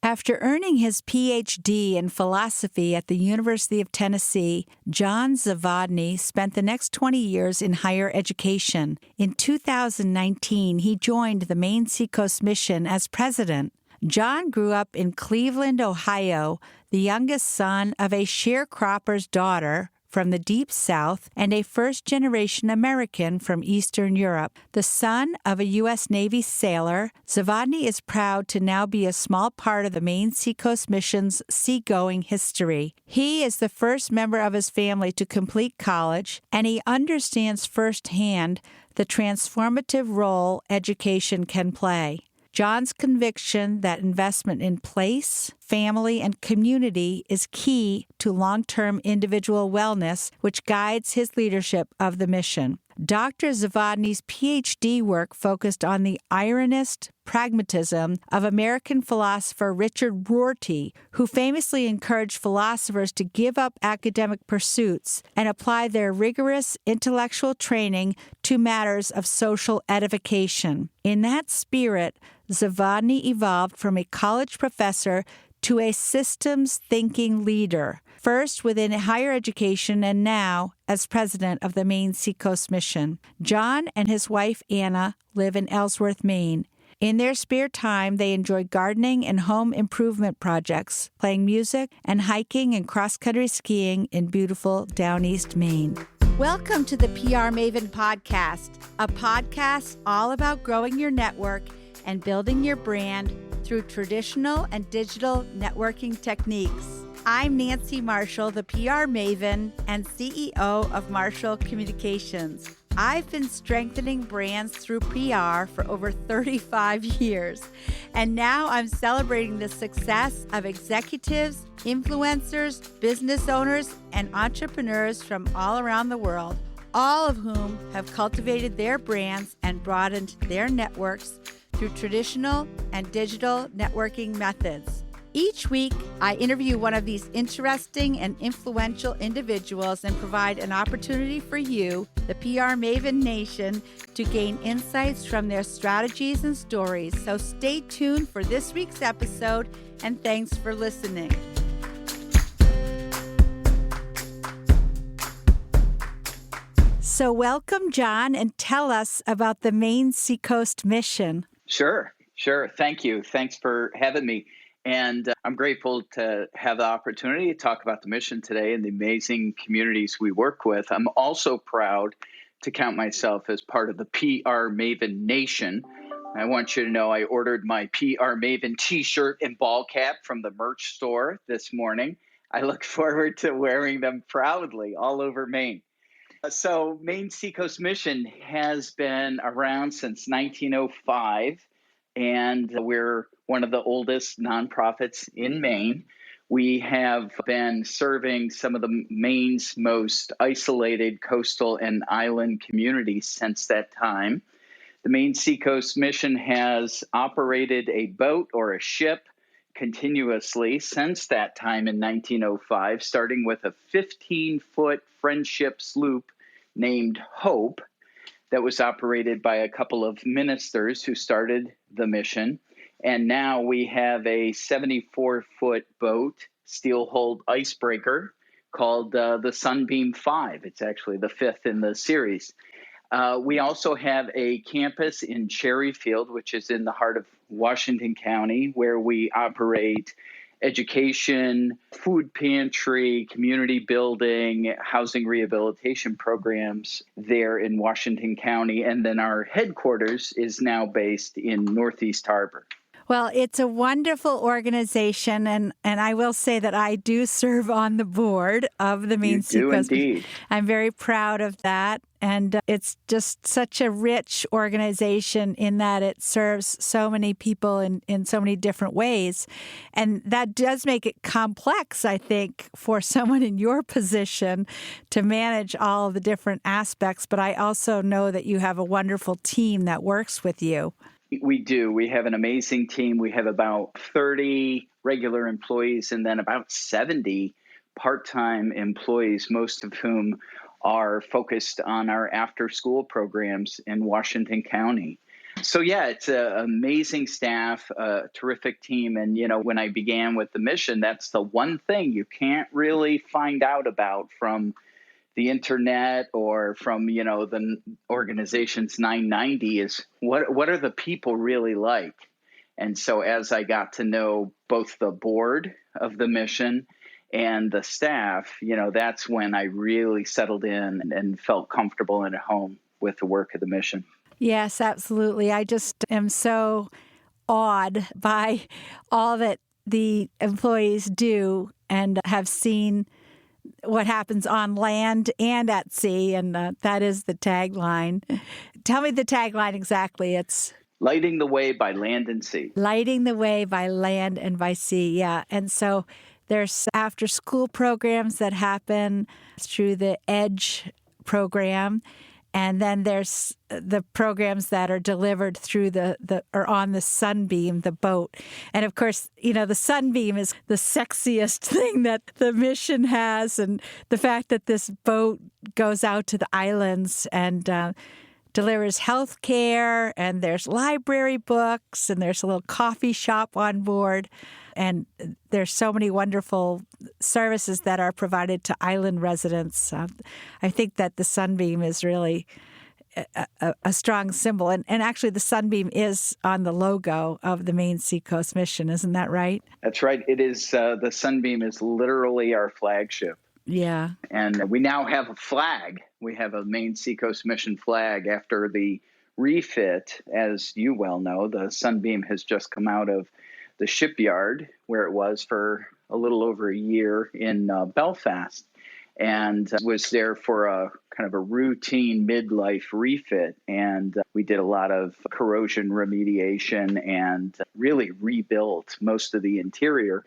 After earning his Ph.D. in philosophy at the University of Tennessee, John Zavodny spent the next 20 years in higher education. In 2019, he joined the Maine Seacoast mission as president. John grew up in Cleveland, Ohio, the youngest son of a sharecropper's daughter from the Deep South and a first-generation American from Eastern Europe. The son of a U.S. Navy sailor, Zavodny is proud to now be a small part of the Maine Seacoast Mission's seagoing history. He is the first member of his family to complete college, and he understands firsthand the transformative role education can play. John's conviction that investment in place, family, and community is key to long-term individual wellness, which guides his leadership of the mission. Dr. Zavodny's Ph.D. work focused on the ironist pragmatism of American philosopher Richard Rorty, who famously encouraged philosophers to give up academic pursuits and apply their rigorous intellectual training to matters of social edification. In that spirit, Zavodny evolved from a college professor to a systems-thinking leader, first within higher education and now as president of the Maine Seacoast Mission. John and his wife Anna live in Ellsworth, Maine. In their spare time, they enjoy gardening and home improvement projects, playing music, and hiking and cross-country skiing in beautiful Down East Maine. Welcome to the PR Maven Podcast, a podcast all about growing your network and building your brand through traditional and digital networking techniques. I'm Nancy Marshall, the PR Maven and CEO of Marshall Communications. I've been strengthening brands through PR for over 35 years, and now I'm celebrating the success of executives, influencers, business owners, and entrepreneurs from all around the world, all of whom have cultivated their brands and broadened their networks through traditional and digital networking methods. Each week, I interview one of these interesting and influential individuals and provide an opportunity for you, the PR Maven Nation, to gain insights from their strategies and stories. So stay tuned for this week's episode, and thanks for listening. So welcome, John, and tell us about the Maine Seacoast Mission. Sure. Thank you. Thanks for having me. And I'm grateful to have the opportunity to talk about the mission today and the amazing communities we work with. I'm also proud to count myself as part of the PR Maven Nation. I want you to know I ordered my PR Maven t-shirt and ball cap from the merch store this morning. I look forward to wearing them proudly all over Maine. So Maine Seacoast Mission has been around since 1905, and we're one of the oldest nonprofits in Maine. We have been serving some of the Maine's most isolated coastal and island communities since that time. The Maine Seacoast Mission has operated a boat or a ship continuously since that time in 1905, starting with a 15-foot friendship sloop named Hope that was operated by a couple of ministers who started the mission. And now we have a 74-foot boat, steel-hulled icebreaker called the Sunbeam 5. It's actually the fifth in the series. We also have a campus in Cherryfield, which is in the heart of Washington County, where we operate education, food pantry, community building, housing rehabilitation programs there in Washington County. And then our headquarters is now based in Northeast Harbor. Well, it's a wonderful organization, and I will say that I do serve on the board of the Maine Seacoast. You do indeed. I'm very proud of that, and it's just such a rich organization in that it serves so many people in so many different ways, and that does make it complex, I think, for someone in your position to manage all of the different aspects, but I also know that you have a wonderful team that works with you. We do. We have an amazing team. We have about 30 regular employees and then about 70 part-time employees, most of whom are focused on our after-school programs in Washington County. So yeah, it's an amazing staff, a terrific team. And, when I began with the mission, that's the one thing you can't really find out about from the internet or from, the organization's 990 is what are the people really like? And so as I got to know both the board of the mission and the staff, that's when I really settled in and felt comfortable and at home with the work of the mission. Yes, absolutely. I just am so awed by all that the employees do and have seen what happens on land and at sea, and that is the tagline. Tell me the tagline exactly. It's lighting the way by land and sea. Lighting the way by land and by sea, yeah. And so there's after-school programs that happen through the EDGE program. And then there's the programs that are delivered through or on the Sunbeam, the boat. And of course, the Sunbeam is the sexiest thing that the mission has. And the fact that this boat goes out to the islands and delivers health care, and there's library books, and there's a little coffee shop on board. And there's so many wonderful services that are provided to island residents. I think that the Sunbeam is really a strong symbol. And actually, the Sunbeam is on the logo of the Maine Seacoast mission. Isn't that right? That's right. It is. The Sunbeam is literally our flagship. Yeah. And we now have a flag. We have a Maine Seacoast mission flag after the refit. As you well know, the Sunbeam has just come out of the shipyard where it was for a little over a year in Belfast, and was there for a kind of a routine midlife refit. And we did a lot of corrosion remediation and really rebuilt most of the interior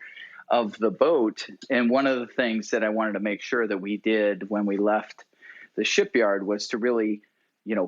of the boat. And one of the things that I wanted to make sure that we did when we left the shipyard was to really,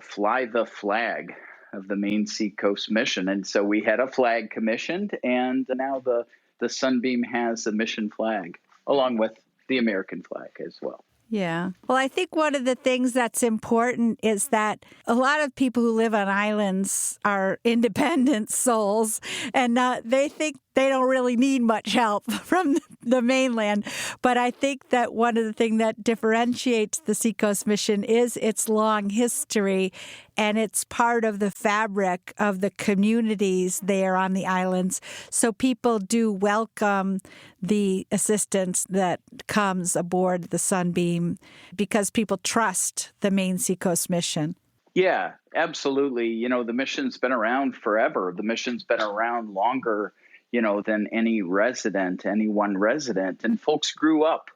fly the flag of the Maine Seacoast mission. And so we had a flag commissioned, and now the Sunbeam has a mission flag, along with the American flag as well. Yeah. Well, I think one of the things that's important is that a lot of people who live on islands are independent souls, and they think they don't really need much help from the mainland. But I think that one of the things that differentiates the Seacoast mission is its long history, and it's part of the fabric of the communities there on the islands. So people do welcome the assistance that comes aboard the Sunbeam because people trust the Maine Seacoast mission. Yeah, absolutely. The mission's been around forever. The mission's been around longer, than any one resident. And folks grew up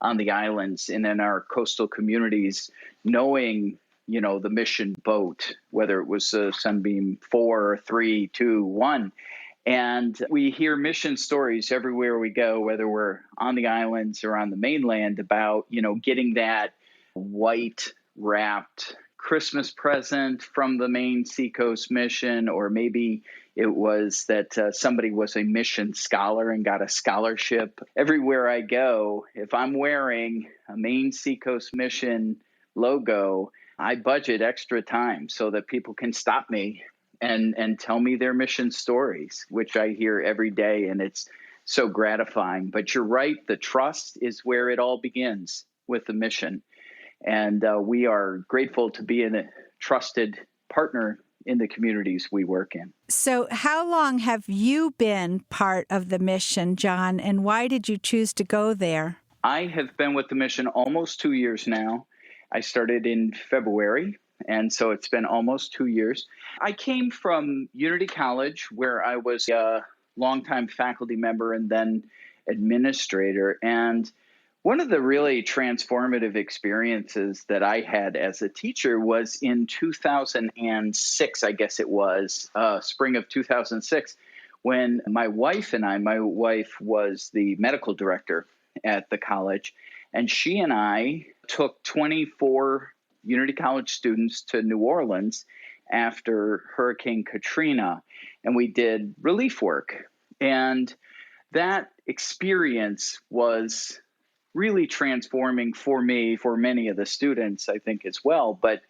on the islands and in our coastal communities knowing, the mission boat, whether it was Sunbeam 4, 3, 2, 1. And we hear mission stories everywhere we go, whether we're on the islands or on the mainland, about, getting that white wrapped Christmas present from the Maine Seacoast mission, or maybe it was that somebody was a mission scholar and got a scholarship. Everywhere I go, if I'm wearing a Maine Seacoast mission logo, I budget extra time so that people can stop me and tell me their mission stories, which I hear every day, and it's so gratifying. But you're right, the trust is where it all begins with the mission. And we are grateful to be a trusted partner in the communities we work in. So how long have you been part of the mission, John, and why did you choose to go there? I have been with the mission almost 2 years now. I started in February, and so it's been almost 2 years. I came from Unity College, where I was a longtime faculty member and then administrator. And one of the really transformative experiences that I had as a teacher was in 2006, I guess it was, spring of 2006, when my wife was the medical director at the college, and she and I took 24 Unity College students to New Orleans after Hurricane Katrina, and we did relief work. And that experience was really transforming for me, for many of the students, I think, as well. But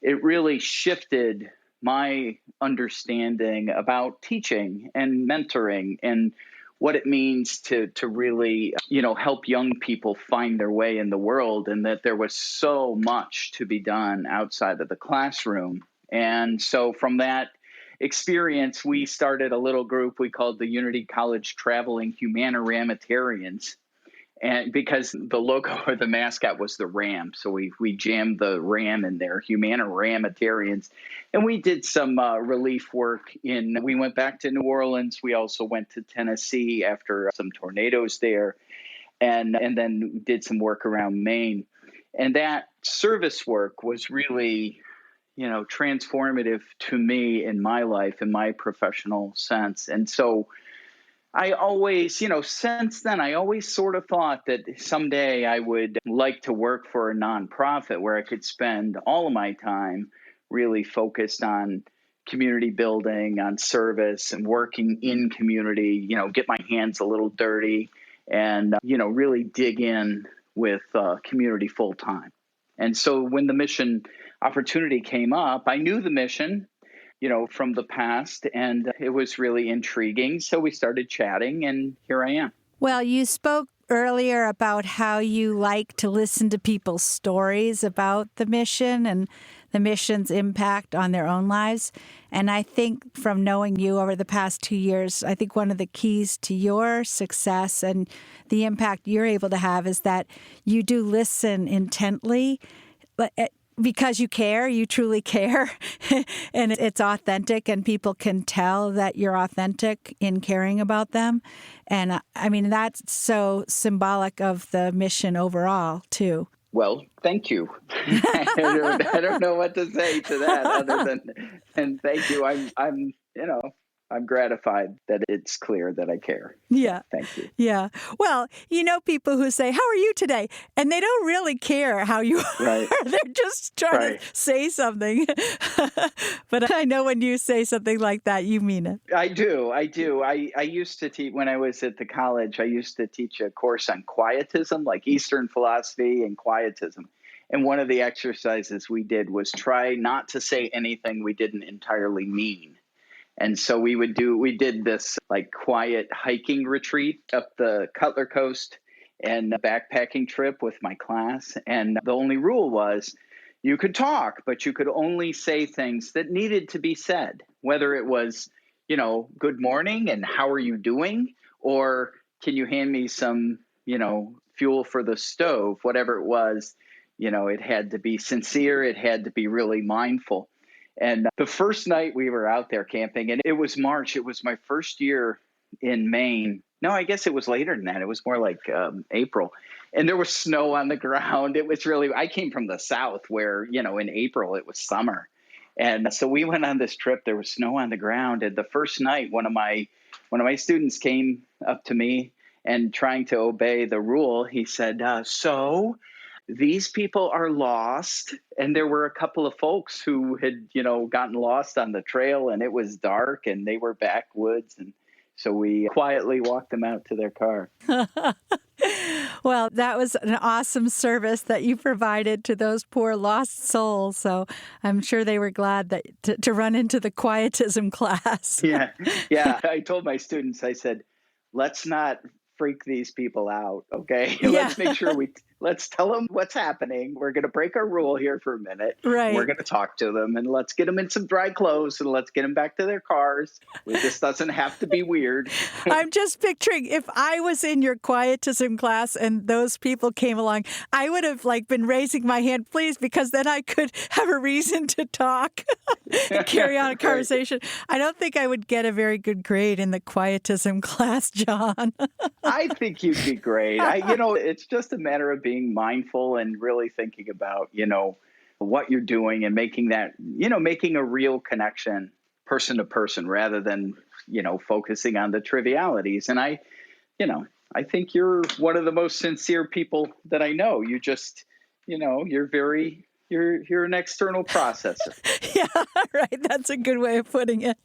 it really shifted my understanding about teaching and mentoring and what it means to really, help young people find their way in the world, and that there was so much to be done outside of the classroom. And so from that experience, we started a little group we called the Unity College Traveling Humanitarians. And because the logo or the mascot was the ram, so we jammed the ram in there, Humanitarians. And we did some relief work we went back to New Orleans. We also went to Tennessee after some tornadoes there, and then did some work around Maine. And that service work was really, transformative to me in my life, in my professional sense. And so I always, since then, I always sort of thought that someday I would like to work for a nonprofit where I could spend all of my time really focused on community building, on service, and working in community, get my hands a little dirty and, really dig in with community full time. And so when the mission opportunity came up, I knew the mission, from the past, and it was really intriguing. So we started chatting, and here I am. Well, you spoke earlier about how you like to listen to people's stories about the mission and the mission's impact on their own lives. And I think from knowing you over the past 2 years, I think one of the keys to your success and the impact you're able to have is that you do listen intently, because you care, you truly care, and it's authentic, and people can tell that you're authentic in caring about them. And I mean, that's so symbolic of the mission overall, too. Well, thank you. I don't know what to say to that other than thank you. I'm gratified that it's clear that I care. Yeah. Thank you. Yeah. Well, people who say, "How are you today?" And they don't really care how you Right. are. They're just trying to say something. But I know when you say something like that, you mean it. I do. I used to teach, when I was at the college, I used to teach a course on quietism, like Eastern philosophy and quietism. And one of the exercises we did was try not to say anything we didn't entirely mean. And so we did this like quiet hiking retreat up the Cutler Coast and a backpacking trip with my class. And the only rule was you could talk, but you could only say things that needed to be said, whether it was, good morning and how are you doing? Or can you hand me some, fuel for the stove? Whatever it was, it had to be sincere. It had to be really mindful. And the first night we were out there camping, and it was March. It was my first year in Maine. No, I guess it was later than that. It was more like April. And there was snow on the ground. It was really, I came from the South where, in April it was summer. And so we went on this trip. There was snow on the ground. And the first night, one of my students came up to me and, trying to obey the rule, he said, so these people are lost. And there were a couple of folks who had, gotten lost on the trail, and it was dark and they were backwoods. And so we quietly walked them out to their car. Well, that was an awesome service that you provided to those poor lost souls. So I'm sure they were glad that to run into the quietism class. Yeah. I told my students, I said, let's not freak these people out. Okay. Yeah. Let's make sure let's tell them what's happening. We're going to break our rule here for a minute. Right. We're going to talk to them, and let's get them in some dry clothes, and let's get them back to their cars. This doesn't have to be weird. I'm just picturing if I was in your quietism class and those people came along, I would have been raising my hand, please, because then I could have a reason to talk and carry on a conversation. Right. I don't think I would get a very good grade in the quietism class, John. I think you'd be great. It's just a matter of being mindful and really thinking about, what you're doing and making that, making a real connection person to person rather than, focusing on the trivialities. And I think you're one of the most sincere people that I know. You just, you're an external processor. Yeah, right. That's a good way of putting it.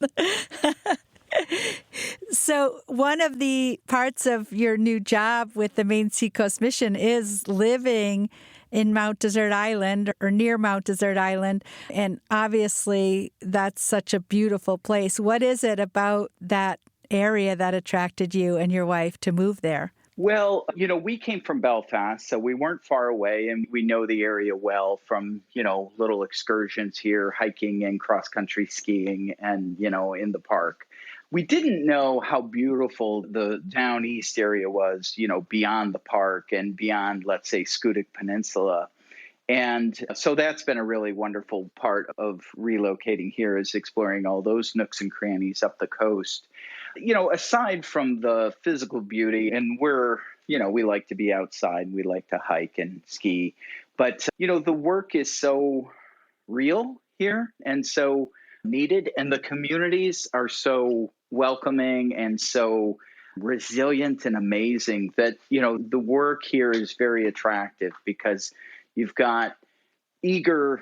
So one of the parts of your new job with the Maine Seacoast Mission is living in Mount Desert Island or near Mount Desert Island. And obviously, that's such a beautiful place. What is it about that area that attracted you and your wife to move there? Well, we came from Belfast, so we weren't far away, and we know the area well from, little excursions here, hiking and cross-country skiing and, in the park. We didn't know how beautiful the down east area was, beyond the park and beyond, let's say, Scudic Peninsula. And so that's been a really wonderful part of relocating here, is exploring all those nooks and crannies up the coast. Aside from the physical beauty, and we like to be outside, we like to hike and ski, but, the work is so real here and so needed, and the communities are so welcoming and so resilient and amazing that, the work here is very attractive because you've got eager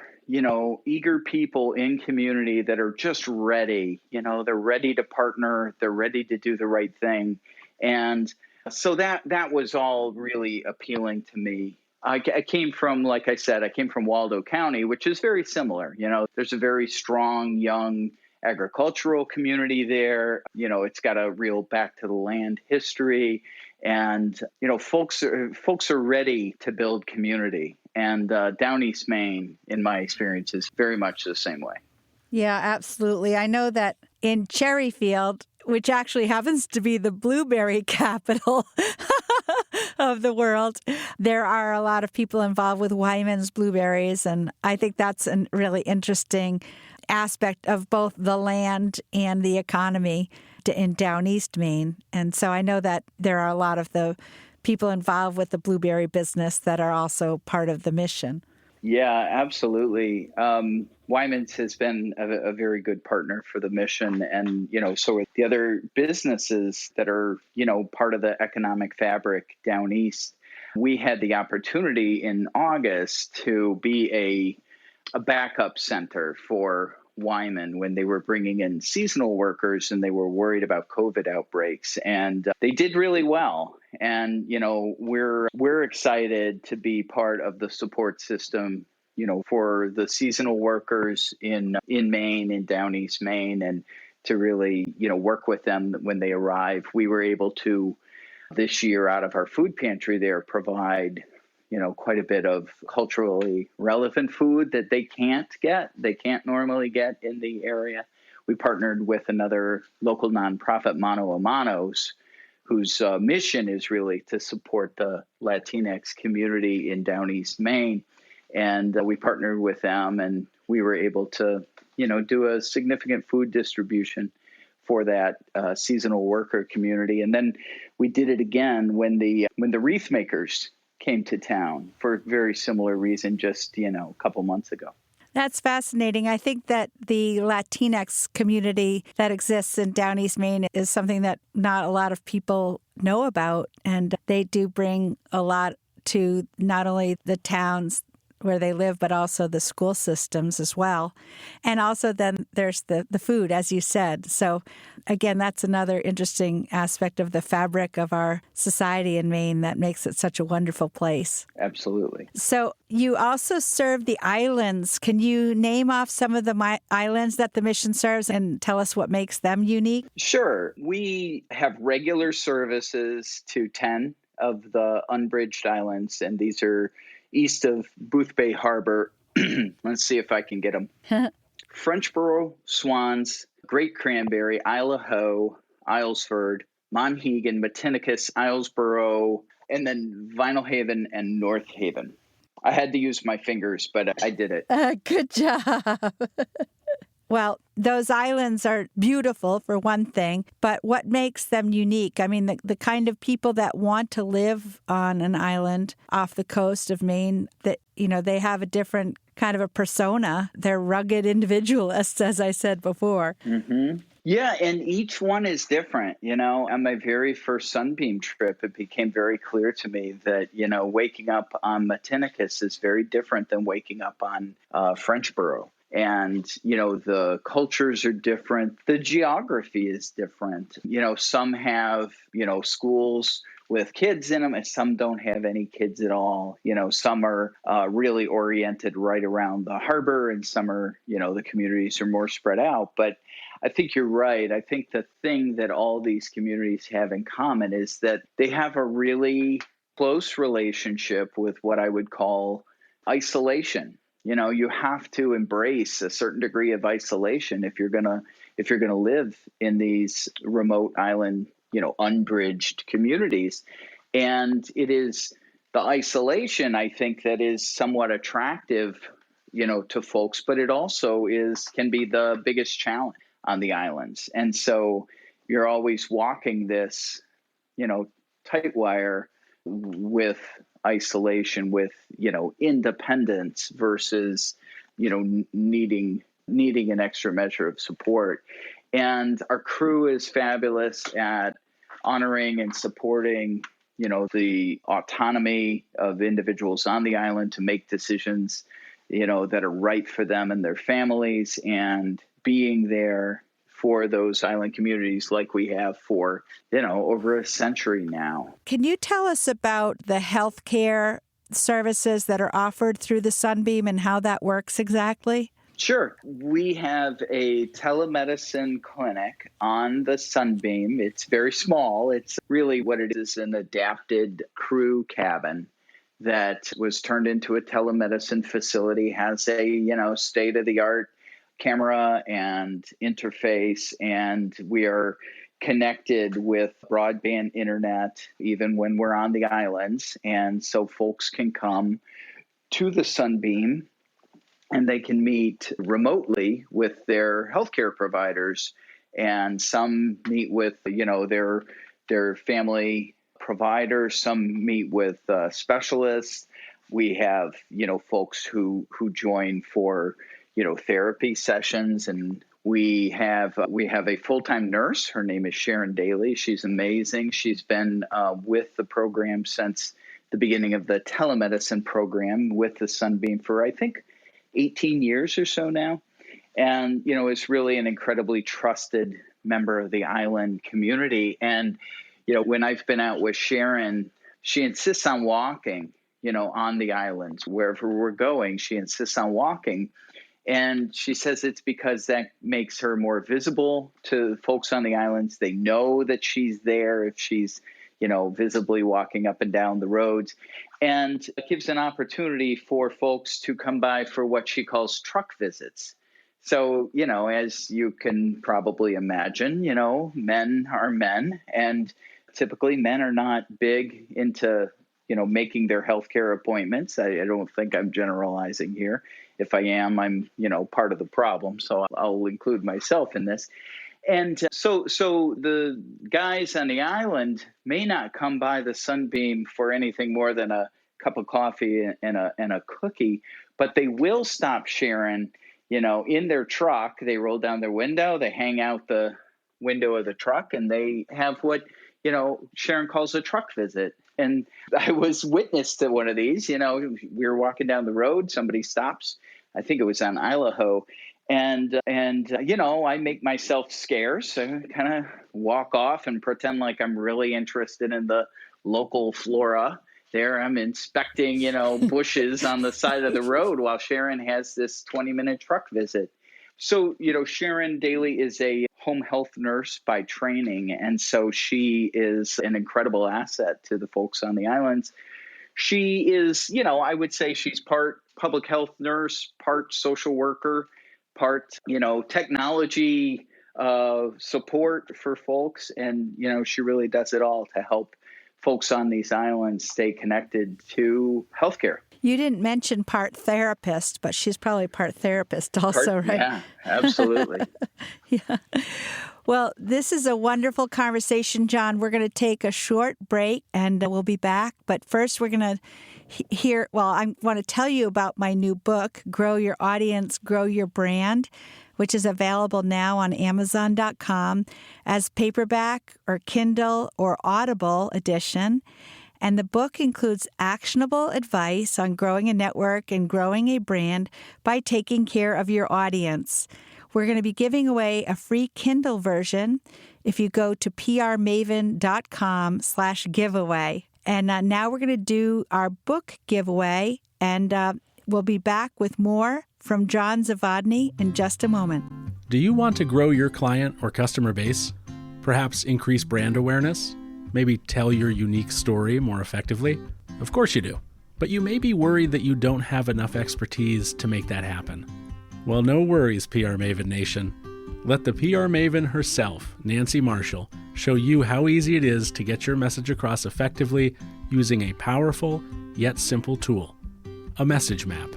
people in community that are just ready, they're ready to partner, they're ready to do the right thing. And so that was all really appealing to me. I came from, like I said, Waldo County, which is very similar. There's a very strong, young agricultural community there. It's got a real back to the land history. And, folks are ready to build community. And down East Maine, in my experience, is very much the same way. Yeah, absolutely. I know that in Cherryfield, which actually happens to be the blueberry capital of the world, there are a lot of people involved with Wyman's blueberries. And I think that's a really interesting aspect of both the land and the economy in down East Maine. And so I know that there are a lot of the people involved with the blueberry business that are also part of the mission. Yeah, absolutely. Wyman's has been a very good partner for the mission. And, so are the other businesses that are, part of the economic fabric down east. We had the opportunity in August to be a backup center for Wyman when they were bringing in seasonal workers and they were worried about COVID outbreaks. And they did really well. And, we're excited to be part of the support system, for the seasonal workers in Maine, in down East Maine, and to really, work with them when they arrive. We were able to, this year, out of our food pantry there, provide quite a bit of culturally relevant food that they can't normally get in the area. We partnered with another local nonprofit, Mano a Manos, whose mission is really to support the Latinx community in down East Maine. And we partnered with them, and we were able to, do a significant food distribution for that seasonal worker community. And then we did it again when the wreath makers came to town for a very similar reason just, a couple months ago. That's fascinating. I think that the Latinx community that exists in down East Maine is something that not a lot of people know about. And they do bring a lot to not only the towns where they live, but also the school systems as well. And also then there's the food, as you said. So again, that's another interesting aspect of the fabric of our society in Maine that makes it such a wonderful place. Absolutely. So you also serve the islands. Can you name off some of the islands that the mission serves and tell us what makes them unique? Sure. We have regular services to 10 of the unbridged islands, and these are east of Boothbay Harbor. Let's see if I can get them. Frenchboro, Swans, Great Cranberry, Isle Ho, Islesford, Monhegan, Matinicus, Islesboro, and then Vinyl Haven and North Haven. I had to use my fingers, but I did it. Good job. Well, those islands are beautiful, for one thing, but what makes them unique? I mean, the kind of people that want to live on an island off the coast of Maine, that, they have a different kind of a persona. They're rugged individualists, as I said before. Mm-hmm. Yeah, and each one is different. On my very first Sunbeam trip, it became very clear to me that, waking up on Matinicus is very different than waking up on Frenchboro. And, the cultures are different. The geography is different. Some have, schools with kids in them, and some don't have any kids at all. Some are really oriented right around the harbor, and some are, the communities are more spread out. But I think you're right. I think the thing that all these communities have in common is that they have a really close relationship with what I would call isolation. You have to embrace a certain degree of isolation if you're gonna live in these remote island, unbridged communities. And it is the isolation, I think, that is somewhat attractive, to folks, but it also can be the biggest challenge on the islands. And so you're always walking this, tight wire with isolation, with, independence versus, needing an extra measure of support. And our crew is fabulous at honoring and supporting, the autonomy of individuals on the island to make decisions, that are right for them and their families, and being there for those island communities like we have for, over a century now. Can you tell us about the healthcare services that are offered through the Sunbeam and how that works exactly? Sure. We have a telemedicine clinic on the Sunbeam. It's very small. It's really what it is, an adapted crew cabin that was turned into a telemedicine facility, has a, state-of-the-art camera and interface, and we are connected with broadband internet even when we're on the islands. And so folks can come to the Sunbeam and they can meet remotely with their healthcare providers, and some meet with, their family providers, some meet with specialists. We have, folks who join for, therapy sessions, and we have a full-time nurse. Her name is Sharon Daly. She's amazing. She's been with the program since the beginning of the telemedicine program with the Sunbeam for, I think, 18 years or so now. And, is really an incredibly trusted member of the island community. And, when I've been out with Sharon, she insists on walking, on the islands. Wherever we're going, she insists on walking. And she says it's because that makes her more visible to folks on the islands. They know that she's there if she's, visibly walking up and down the roads. And it gives an opportunity for folks to come by for what she calls truck visits. So, as you can probably imagine, men are men, and typically men are not big into, making their healthcare appointments. I don't think I'm generalizing here. If I am, I'm, part of the problem. So I'll include myself in this. And so the guys on the island may not come by the Sunbeam for anything more than a cup of coffee and a cookie, but they will stop Sharon, in their truck. They roll down their window, they hang out the window of the truck, and they have what, Sharon calls a truck visit. And I was witness to one of these. We were walking down the road, somebody stops. I think it was on Idaho. And I make myself scarce. I kind of walk off and pretend like I'm really interested in the local flora. There I'm inspecting, bushes on the side of the road while Sharon has this 20-minute truck visit. So, Sharon Daly is a home health nurse by training. And so she is an incredible asset to the folks on the islands. She is, I would say she's part public health nurse, part social worker, part, technology support for folks. And, she really does it all to help folks on these islands stay connected to healthcare. You didn't mention part therapist, but she's probably part therapist also, right? Yeah, absolutely. Yeah. Well, this is a wonderful conversation, John. We're going to take a short break and we'll be back. But first, we're going to I want to tell you about my new book, Grow Your Audience, Grow Your Brand, which is available now on Amazon.com as paperback or Kindle or Audible edition. And the book includes actionable advice on growing a network and growing a brand by taking care of your audience. We're going to be giving away a free Kindle version if you go to prmaven.com/giveaway. And now we're going to do our book giveaway, and we'll be back with more from John Zavodny in just a moment. Do you want to grow your client or customer base? Perhaps increase brand awareness? Maybe tell your unique story more effectively? Of course you do. But you may be worried that you don't have enough expertise to make that happen. Well, no worries, PR Maven Nation. Let the PR Maven herself, Nancy Marshall, show you how easy it is to get your message across effectively using a powerful yet simple tool, a message map.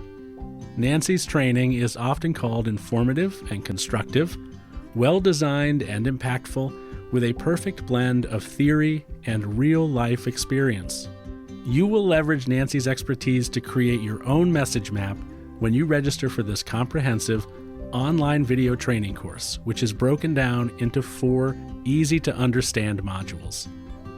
Nancy's training is often called informative and constructive, well-designed and impactful, with a perfect blend of theory and real-life experience. You will leverage Nancy's expertise to create your own message map when you register for this comprehensive online video training course, which is broken down into 4 easy-to-understand modules.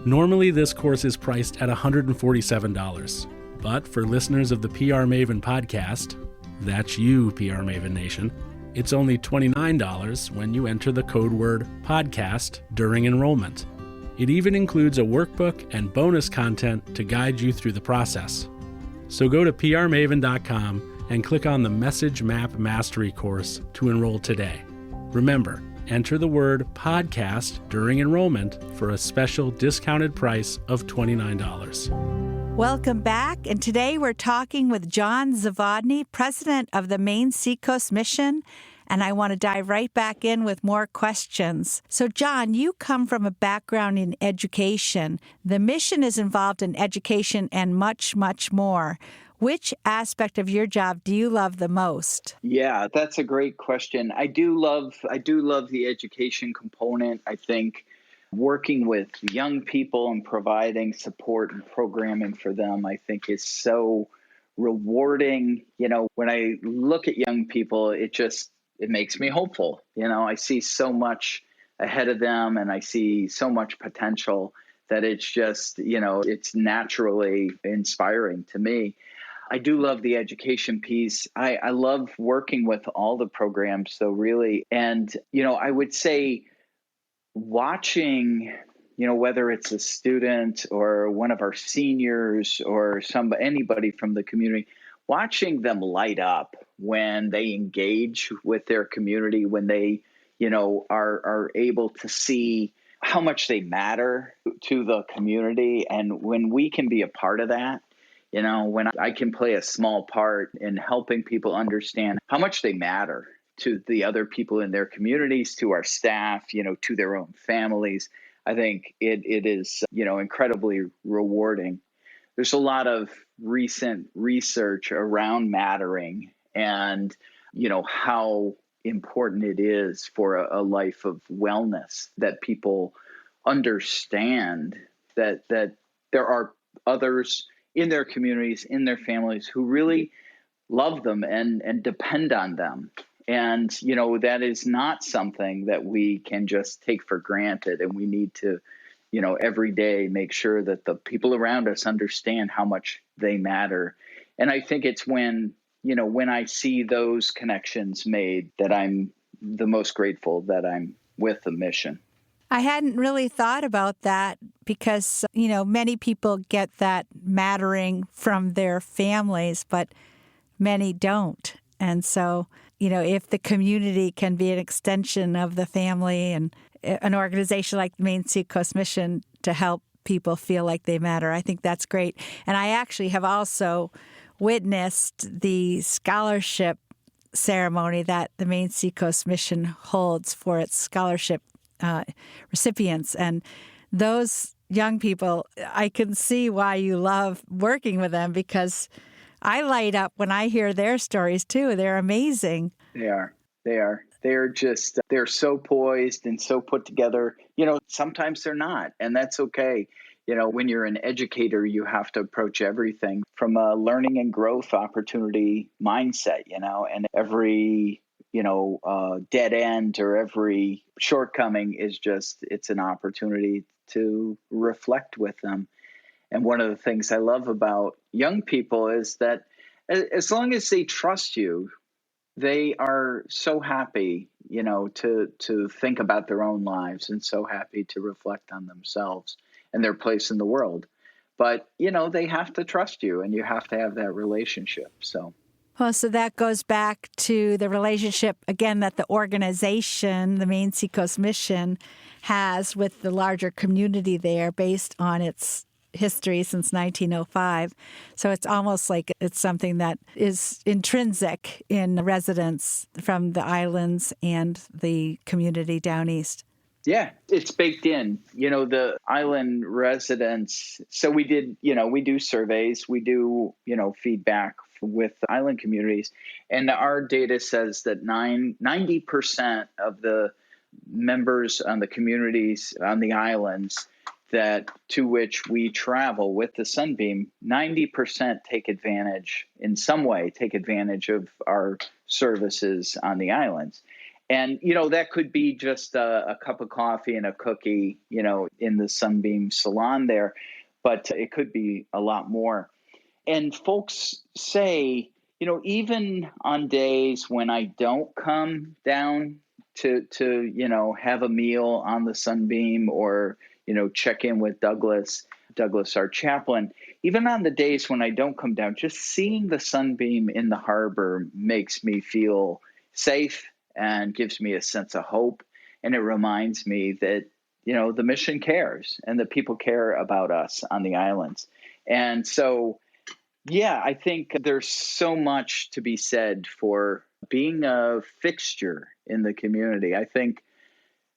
Normally, this course is priced at $147, but for listeners of the PR Maven podcast, that's you, PR Maven Nation, it's only $29 when you enter the code word podcast during enrollment. It even includes a workbook and bonus content to guide you through the process. So go to prmaven.com and click on the Message Map Mastery course to enroll today. Remember, enter the word podcast during enrollment for a special discounted price of $29. Welcome back, and today we're talking with John Zavodny, president of the Maine Seacoast Mission, and I want to dive right back in with more questions. So, John, you come from a background in education. The mission is involved in education and much, much more. Which aspect of your job do you love the most? Yeah, that's a great question. I do love the education component. I think working with young people and providing support and programming for them, I think is so rewarding. You know, when I look at young people, it makes me hopeful. You know, I see so much ahead of them and I see so much potential that it's just, it's naturally inspiring to me. I do love the education piece. I love working with all the programs, though, really. And, I would say watching, whether it's a student or one of our seniors or anybody from the community, watching them light up when they engage with their community, when they, are able to see how much they matter to the community. And when we can be a part of that, when I can play a small part in helping people understand how much they matter to the other people in their communities, to our staff, to their own families, I think it is, incredibly rewarding. There's a lot of recent research around mattering and, how important it is for a life of wellness, that people understand that there are others in their communities, in their families, who really love them and depend on them. And, that is not something that we can just take for granted. And we need to, every day make sure that the people around us understand how much they matter. And I think it's when I see those connections made that I'm the most grateful that I'm with the mission. I hadn't really thought about that because, many people get that mattering from their families, but many don't. And so, if the community can be an extension of the family and an organization like the Maine Seacoast Mission to help people feel like they matter, I think that's great. And I actually have also witnessed the scholarship ceremony that the Maine Seacoast Mission holds for its scholarship recipients. And those young people, I can see why you love working with them, because I light up when I hear their stories too. They're amazing. They are. They're so poised and so put together. Sometimes they're not, and that's okay. When you're an educator, you have to approach everything from a learning and growth opportunity mindset, and every dead end or every shortcoming is it's an opportunity to reflect with them. And one of the things I love about young people is that as long as they trust you, they are so happy, to think about their own lives and so happy to reflect on themselves and their place in the world. But, they have to trust you and you have to have that relationship. Well, so that goes back to the relationship, again, that the organization, the Maine Seacoast Mission, has with the larger community there based on its history since 1905. So it's almost like it's something that is intrinsic in residents from the islands and the community down east. Yeah, it's baked in, the island residents. So we do surveys, we do, feedback with island communities. And our data says that 90% of the members on the communities on the islands to which we travel with the Sunbeam, 90% take advantage of our services on the islands. And, that could be just a cup of coffee and a cookie, in the Sunbeam salon there, but it could be a lot more. And folks say, even on days when I don't come down to have a meal on the Sunbeam or, check in with Douglas, our chaplain, even on the days when I don't come down, just seeing the Sunbeam in the harbor makes me feel safe and gives me a sense of hope. And it reminds me that, the mission cares and that people care about us on the islands. And so, yeah, I think there's so much to be said for being a fixture in the community. I think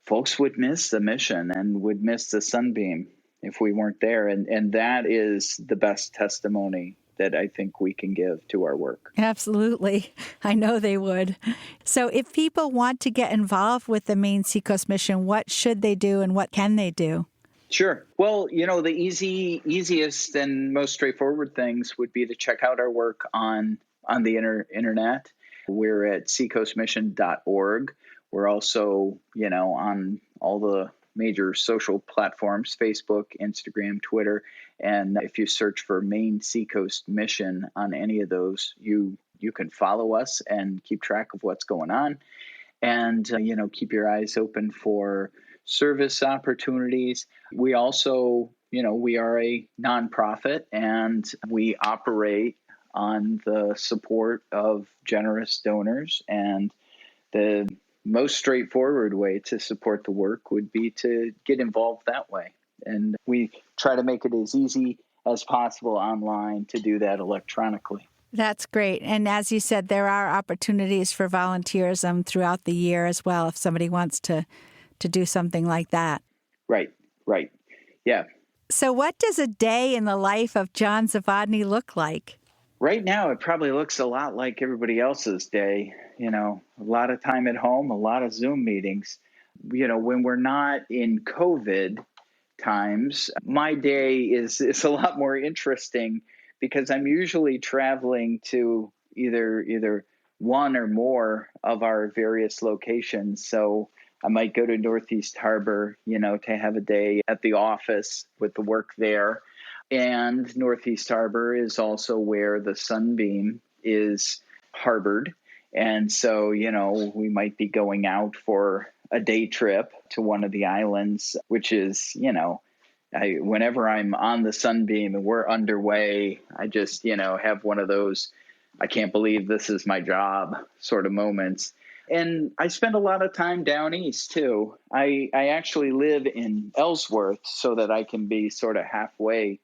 folks would miss the mission and would miss the Sunbeam if we weren't there. And that is the best testimony that I think we can give to our work. Absolutely. I know they would. So if people want to get involved with the Maine Seacoast Mission, what should they do and what can they do? Sure. Well, the easiest and most straightforward things would be to check out our work on the internet. We're at seacoastmission.org. We're also, on all the major social platforms, Facebook, Instagram, Twitter. And if you search for Maine Seacoast Mission on any of those, you can follow us and keep track of what's going on. And, keep your eyes open for service opportunities. We also, we are a nonprofit and we operate on the support of generous donors. And the most straightforward way to support the work would be to get involved that way. And we try to make it as easy as possible online to do that electronically. That's great. And as you said, there are opportunities for volunteerism throughout the year as well, if somebody wants to do something like that. Right. Yeah. So what does a day in the life of John Zavodny look like? Right now, it probably looks a lot like everybody else's day. A lot of time at home, a lot of Zoom meetings. When we're not in COVID times, my day is a lot more interesting because I'm usually traveling to either one or more of our various locations. So I might go to Northeast Harbor, to have a day at the office with the work there. And Northeast Harbor is also where the Sunbeam is harbored. And so, we might be going out for a day trip to one of the islands, which is, whenever I'm on the Sunbeam and we're underway, I just, have one of those, I can't believe this is my job sort of moments. And I spend a lot of time down east, too. I actually live in Ellsworth so that I can be sort of halfway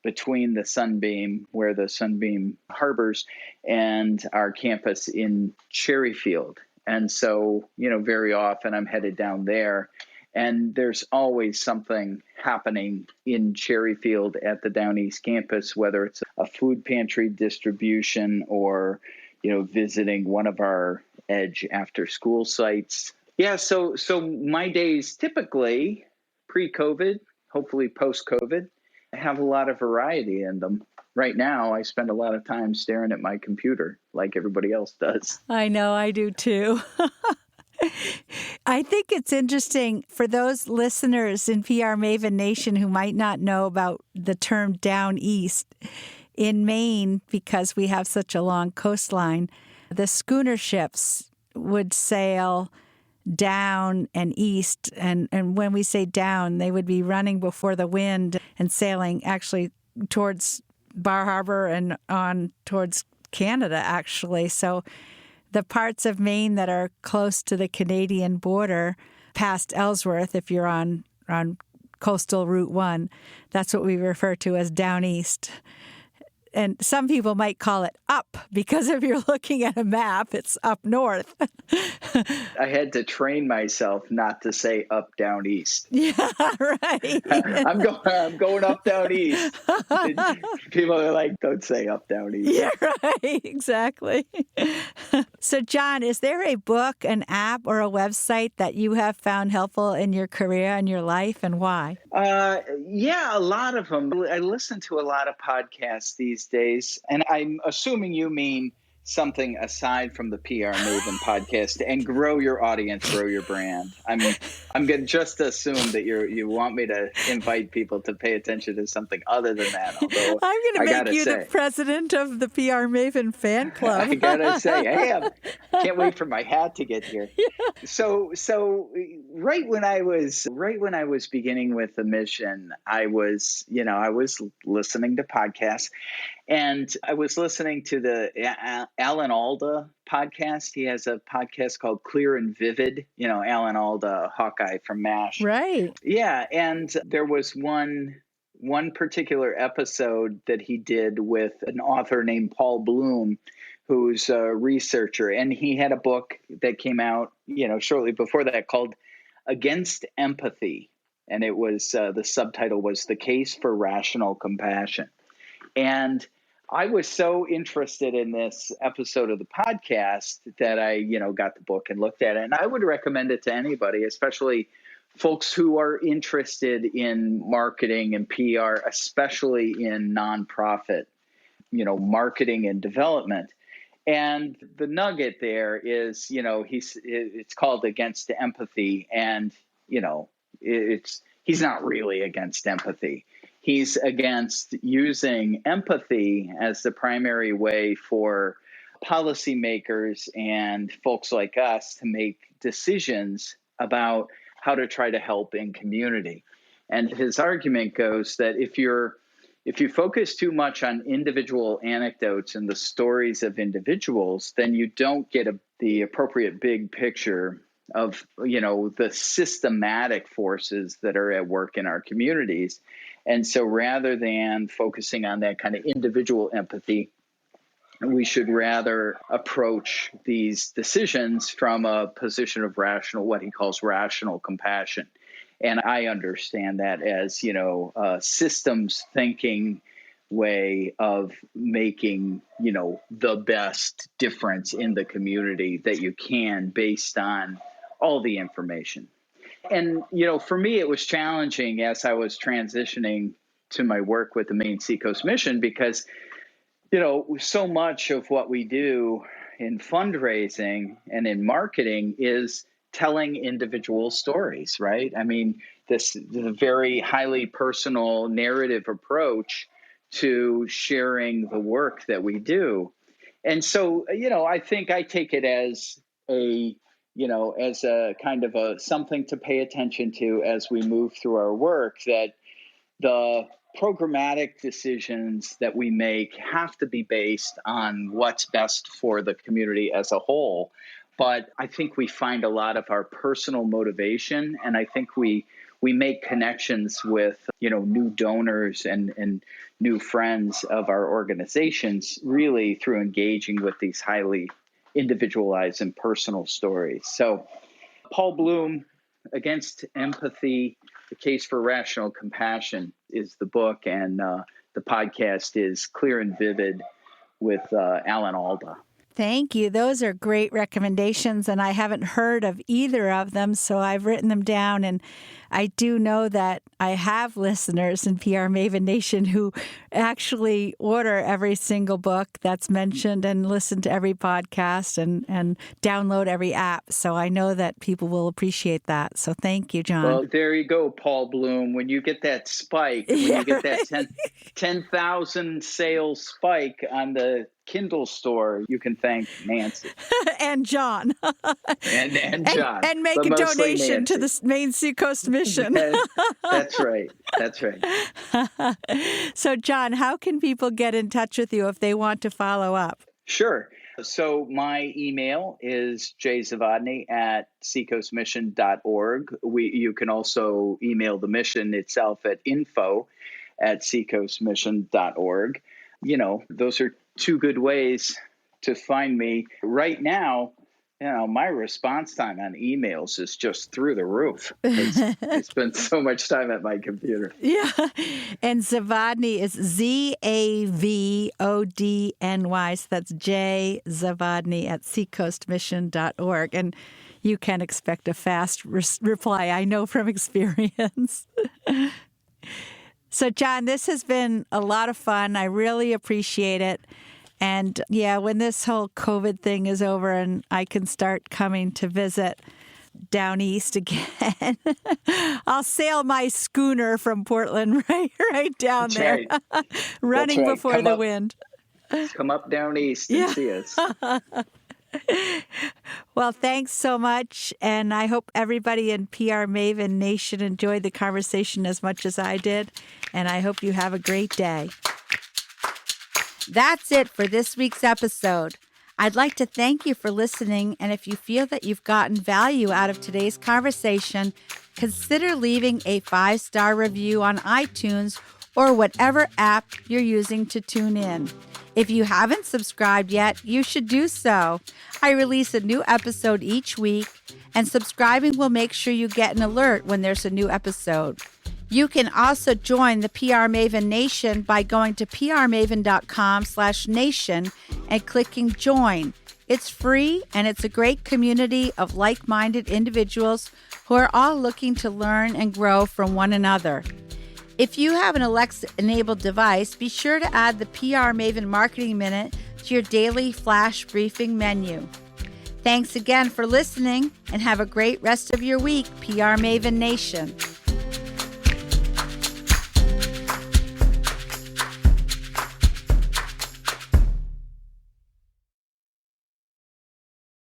between the Sunbeam, where the Sunbeam harbors, and our campus in Cherryfield. And so, very often I'm headed down there. And there's always something happening in Cherryfield at the Down East campus, whether it's a food pantry distribution or, visiting one of our Edge after school sites. Yeah, so my days typically pre-COVID, hopefully post-COVID, have a lot of variety in them. Right now, I spend a lot of time staring at my computer like everybody else does. I know, I do too. I think it's interesting for those listeners in PR Maven Nation who might not know about the term down east. In Maine, because we have such a long coastline, the schooner ships would sail down and east. And when we say down, they would be running before the wind and sailing actually towards Bar Harbor and on towards Canada, actually. So the parts of Maine that are close to the Canadian border, past Ellsworth, if you're on coastal Route 1, that's what we refer to as down east. And some people might call it up because if you're looking at a map, it's up north. I had to train myself not to say up, down, east. Yeah, right. I'm going up, down, east. People are like, don't say up, down, east. Yeah, right. Exactly. So, John, is there a book, an app, or a website that you have found helpful in your career and your life, and why? Yeah, a lot of them. I listen to a lot of podcasts these days, and I'm assuming you mean something aside from the PR Maven podcast and grow your audience, grow your brand. I'm going to just assume that you want me to invite people to pay attention to something other than that. Although I'm going to make you the president of the PR Maven fan club. I gotta say, I can't wait for my hat to get here. Yeah. So right when I was beginning with the mission, I was listening to podcasts. And I was listening to the Alan Alda podcast. He has a podcast called Clear and Vivid. Alan Alda, Hawkeye from MASH. Right. Yeah. And there was one particular episode that he did with an author named Paul Bloom, who's a researcher. And he had a book that came out, shortly before that called Against Empathy. And it was the subtitle was The Case for Rational Compassion. And I was so interested in this episode of the podcast that I, got the book and looked at it. And I would recommend it to anybody, especially folks who are interested in marketing and PR, especially in nonprofit, marketing and development. And the nugget there is, it's called Against Empathy. And, he's not really against empathy. He's against using empathy as the primary way for policymakers and folks like us to make decisions about how to try to help in community. And his argument goes that if you focus too much on individual anecdotes and the stories of individuals, then you don't get the appropriate big picture of, the systematic forces that are at work in our communities. And so rather than focusing on that kind of individual empathy, we should rather approach these decisions from a position of what he calls rational compassion. And I understand that as, a systems thinking way of making, the best difference in the community that you can based on all the information. And, for me, it was challenging as I was transitioning to my work with the Maine Seacoast mission because, so much of what we do in fundraising and in marketing is telling individual stories, right? I mean, this very highly personal narrative approach to sharing the work that we do. And so, I think I take it as a kind of something to pay attention to as we move through our work, that the programmatic decisions that we make have to be based on what's best for the community as a whole. But I think we find a lot of our personal motivation, and I think we make connections with, new donors and new friends of our organizations really through engaging with these highly individualized and personal stories. So Paul Bloom, Against Empathy, The Case for Rational Compassion is the book, and the podcast is Clear and Vivid with Alan Alda. Thank you. Those are great recommendations, and I haven't heard of either of them, so I've written them down. And I do know that I have listeners in PR Maven Nation who actually order every single book that's mentioned and listen to every podcast and download every app. So I know that people will appreciate that. So thank you, John. Well, there you go, Paul Bloom. When you get that spike, when you get that 10,000 sales spike on the Kindle store, you can thank Nancy. And John. and John. And make a donation to the Maine Seacoast mission. That's right. That's right. So, John, how can people get in touch with you if they want to follow up? Sure. So my email is jzavodny@seacoastmission.org. You can also email the mission itself at info@seacoastmission.org. Those are two good ways to find me. Right now, my response time on emails is just through the roof. I spend so much time at my computer. Yeah. And Zavodny is Zavodny. So that's J Zavodny at seacoastmission.org. And you can expect a fast reply, I know from experience. So, John, this has been a lot of fun. I really appreciate it. And yeah, when this whole COVID thing is over and I can start coming to visit down east again, I'll sail my schooner from Portland right down there, running before the wind. Come up down east and see us. Well, thanks so much. And I hope everybody in PR Maven Nation enjoyed the conversation as much as I did. And I hope you have a great day. That's it for this week's episode. I'd like to thank you for listening. And if you feel that you've gotten value out of today's conversation, consider leaving a 5-star review on iTunes or whatever app you're using to tune in. If you haven't subscribed yet, you should do so. I release a new episode each week, and subscribing will make sure you get an alert when there's a new episode. You can also join the PR Maven Nation by going to prmaven.com/nation and clicking join. It's free, and it's a great community of like-minded individuals who are all looking to learn and grow from one another. If you have an Alexa-enabled device, be sure to add the PR Maven Marketing Minute to your daily flash briefing menu. Thanks again for listening, and have a great rest of your week, PR Maven Nation.